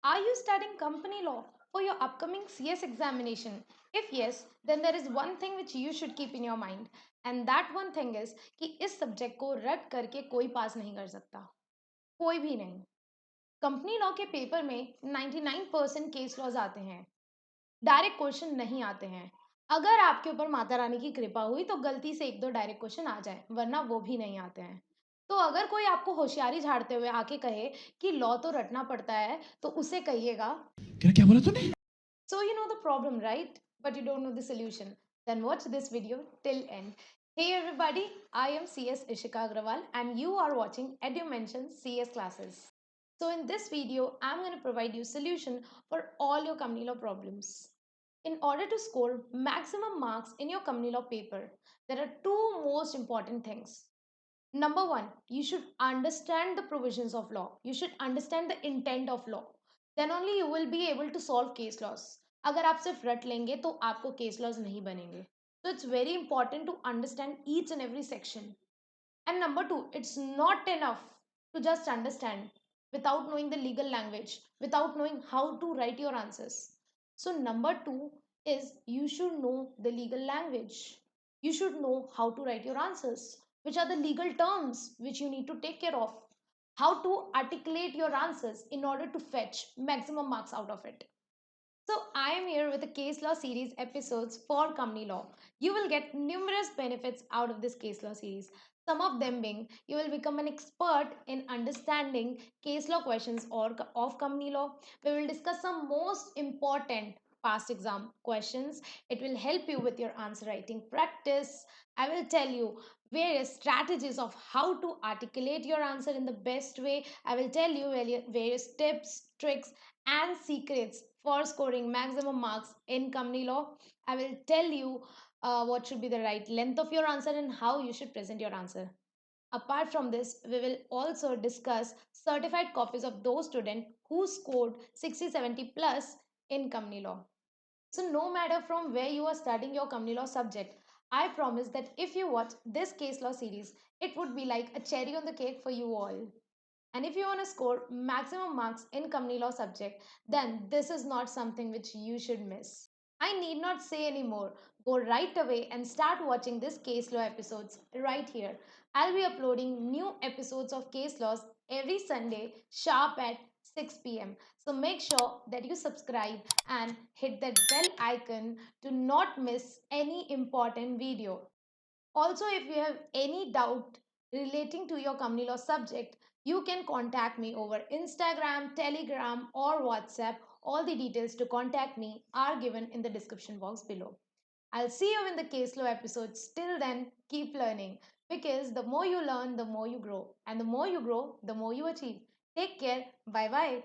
Are you studying company law for your upcoming CS examination? If yes, then there is one thing which you should keep in your mind, and that one thing is कि इस subject को रट करके कोई पास नहीं कर सकता, कोई भी नहीं। कंपनी लॉ के पेपर में 99% केस लॉज आते हैं, डायरेक्ट क्वेश्चन नहीं आते हैं। अगर आपके ऊपर माता रानी की कृपा हुई तो गलती से एक दो डायरेक्ट क्वेश्चन आ जाए, वरना वो भी नहीं आते हैं। तो अगर कोई आपको होशियारी झाड़ते हुए आके कहे कि लॉ तो रटना पड़ता है, तो उसे कहिएगा, क्या बोला तूने? So you know the problem, right? But you don't know the solution. Then watch this video till end. Hey everybody, I am CS Ishika Agrawal and you are watching EduMention CS classes. So in this video, I'm going to provide you solution for all your company law problems. In order to score maximum marks in your company law paper, there are two most important things. Number one, you should understand the provisions of law. You should understand the intent of law. Then only you will be able to solve case laws. अगर आप सिर्फ रट लेंगे तो आपको case laws नहीं बनेंगे. So it's very important to understand each and every section. And number two, it's not enough to just understand without knowing the legal language, without knowing how to write your answers. So number two is you should know the legal language. You should know how to write your answers, which are the legal terms which you need to take care of, how to articulate your answers in order to fetch maximum marks out of it. So, I am here with a case law series episodes for company law. You will get numerous benefits out of this case law series. Some of them being you will become an expert in understanding case law questions or of company law. We will discuss some most important past exam questions. It will help you with your answer writing practice. I will tell you various strategies of how to articulate your answer in the best way. I will tell you various tips, tricks, and secrets for scoring maximum marks in company law. I will tell you what should be the right length of your answer and how you should present your answer. Apart from this, we will also discuss certified copies of those students who scored 60 70 plus in company law. So, no matter from where you are studying your company law subject, I promise that if you watch this case law series, it would be like a cherry on the cake for you all. And if you want to score maximum marks in company law subject, then this is not something which you should miss. I need not say anymore. Go right away and start watching this case law episodes right here. I'll be uploading new episodes of case laws every Sunday sharp at 6 p.m. So make sure that you subscribe and hit that bell icon to not miss any important video. Also, if you have any doubt relating to your company law subject, you can contact me over Instagram, Telegram, or WhatsApp. All the details to contact me are given in the description box below. I'll see you in the case law episodes. Till then, keep learning because the more you learn, the more you grow. And the more you grow, the more you achieve. Take care. Bye bye.